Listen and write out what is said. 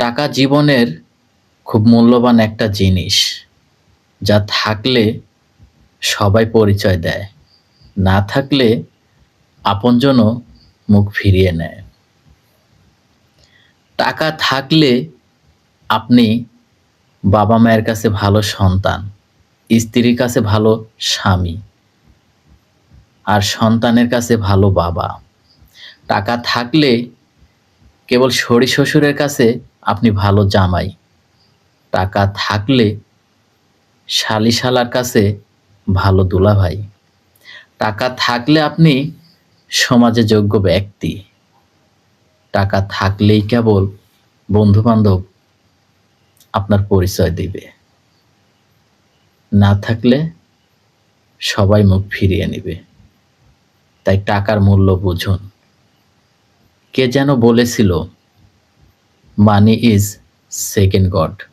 টাকা জীবনের খুব মূল্যবান একটা জিনিস, যা থাকলে সবাই পরিচয় দেয়, না থাকলে আপনজনও মুখ ফিরিয়ে নেয়। টাকা থাকলে আপনি বাবা-মায়ের কাছে ভালো সন্তান, স্ত্রীর কাছে ভালো স্বামী, আর সন্তানের কাছে ভালো বাবা। টাকা থাকলে কেবল শরী-শ্বশুরের কাছে আপনি ভালো জামাই। টাকা থাকলে শালী-শালার কাছে ভালো দুলাভাই। টাকা থাকলে আপনি সমাজে যোগ্য ব্যক্তি। টাকা থাকলেই কেবল বন্ধু-বান্ধব আপনার পরিচয় দিবে। না থাকলে সবাই মুখ ফিরিয়ে নিবে। তাই টাকার মূল্য বুঝুন। কে যেন বলেছিল, মানি ইজ সেকেন্ড গড।